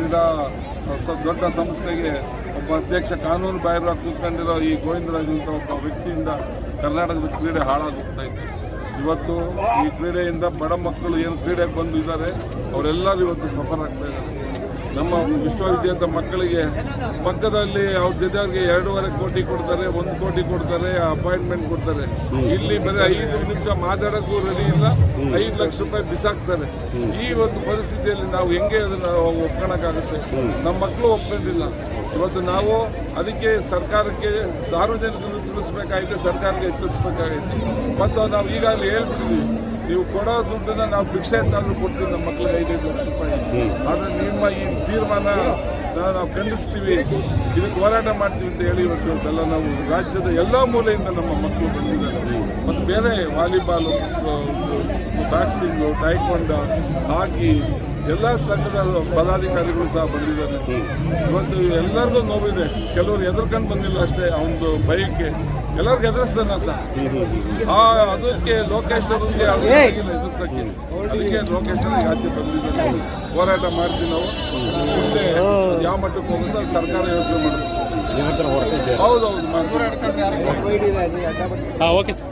ಕ್ರೀಡಾ ದೊಡ್ಡ ಸಂಸ್ಥೆಗೆ ಒಬ್ಬ ಅಧ್ಯಕ್ಷ ಕಾನೂನು ಬಾಹಿರವಾಗಿ ಕೂತ್ಕೊಂಡಿರೋ ಈ ಗೋವಿಂದರಾಜ್ ಅಂತ ಒಬ್ಬ ವ್ಯಕ್ತಿಯಿಂದ ಕರ್ನಾಟಕದ ಕ್ರೀಡೆ ಹಾಳಾಗೋಗ್ತಾ ಇತ್ತು. ಇವತ್ತು ಈ ಕ್ರೀಡೆಯಿಂದ ಬಡ ಮಕ್ಕಳು ಏನು ಕ್ರೀಡೆಗೆ ಬಂದಿದ್ದಾರೆ ಅವರೆಲ್ಲರೂ ಇವತ್ತು ಸಫರ್ ಆಗ್ತಾ ಇದ್ದಾರೆ. ನಮ್ಮ ವಿಶ್ವವಿದ್ಯಾಲಯದ ಮಕ್ಕಳಿಗೆ ಪಕ್ಕದಲ್ಲಿ ಅವ್ರ ಜೊತೆಯವ್ರಿಗೆ 2.5 ಕೋಟಿ ಕೊಡ್ತಾರೆ, 1 ಕೋಟಿ ಕೊಡ್ತಾರೆ, ಅಪಾಯಿಂಟ್ಮೆಂಟ್ ಕೊಡ್ತಾರೆ. ಇಲ್ಲಿ ಬರೀ 5 ನಿಮಿಷ ಮಾತಾಡೋಕ್ಕೂ ರೆಡಿ ಇಲ್ಲ, 5 ಲಕ್ಷ ರೂಪಾಯಿ ಬಿಸಾಕ್ತಾರೆ. ಈ ಒಂದು ಪರಿಸ್ಥಿತಿಯಲ್ಲಿ ನಾವು ಹೆಂಗೆ ಅದನ್ನು ಒಪ್ಕೊಳ್ಳೋಕ್ಕಾಗುತ್ತೆ? ನಮ್ಮ ಮಕ್ಕಳು ಒಪ್ಕೊಂಡಿಲ್ಲ. ಇವತ್ತು ನಾವು ಅದಕ್ಕೆ ಸರ್ಕಾರಕ್ಕೆ ಸಾರ್ವಜನಿಕರು ತಿಳಿಸ್ಬೇಕಾಗಿದೆ, ಸರ್ಕಾರಕ್ಕೆ ಎಚ್ಚರಿಸಬೇಕಾಗಿದೆ. ಮತ್ತು ನಾವು ಈಗಾಗಲೇ ಹೇಳ್ಬಿಟ್ಟಿದ್ದೀವಿ, ನೀವು ಕೊಡೋ ದುಡ್ಡನ್ನು ನಾವು ಭಿಕ್ಷೆ ಅಂತಾದರೂ ಕೊಡ್ತೀವಿ ನಮ್ಮ ಮಕ್ಕಳಿಗೆ 5 ಲಕ್ಷ ರೂಪಾಯಿ. ಆದರೆ ನಿಮ್ಮ ಈ ತೀರ್ಮಾನ ನಾವು ಖಂಡಿಸ್ತೀವಿ, ಇದಕ್ಕೆ ಹೋರಾಟ ಮಾಡ್ತೀವಿ ಅಂತ ಹೇಳಿ ಇವತ್ತೆಲ್ಲ ನಾವು ರಾಜ್ಯದ ಎಲ್ಲ ಮೂಲೆಯಿಂದ ನಮ್ಮ ಮಕ್ಕಳು ಬಂದಿದ್ದಾರೆ. ಮತ್ತು ಬೇರೆ ವಾಲಿಬಾಲು, ಬಾಕ್ಸಿಂಗು, ಟೈಕ್ವಾಂಡೋ, ಹಾಕಿ ಎಲ್ಲ ತಂಡದ ಪದಾಧಿಕಾರಿಗಳು ಸಹ ಬಂದಿದ್ದಾರೆ. ಇವತ್ತು ಎಲ್ಲರಿಗೂ ನೋವಿದೆ. ಕೆಲವರು ಎದುರ್ಕೊಂಡು ಬಂದಿಲ್ಲ ಅಷ್ಟೇ, ಅವನದು ಬೈಕ್ಗೆ ಎಲ್ಲರಿಗೂ ಎದುರಿಸ್ತಾನೆ ಅಂತ. ಅದಕ್ಕೆ ಲೋಕೇಶ್ ಅವರಿಗೆ ಎದುರಿಸಕ್ಕೆ, ಅದಕ್ಕೆ ಲೋಕೇಶ್ ಅವ್ರಿಗೆ ಆಚೆ ಬಂದಿದ್ದಾರೆ. ಹೋರಾಟ ಮಾಡ್ತೀವಿ ನಾವು. ಮುಂದೆ ಯಾವ ಮಟ್ಟಕ್ಕೆ ಹೋಗುತ್ತೆ ಸರ್ಕಾರ ಯೋಚನೆ ಮಾಡುತ್ತೆ. ಹೌದೌದು. Okay sir.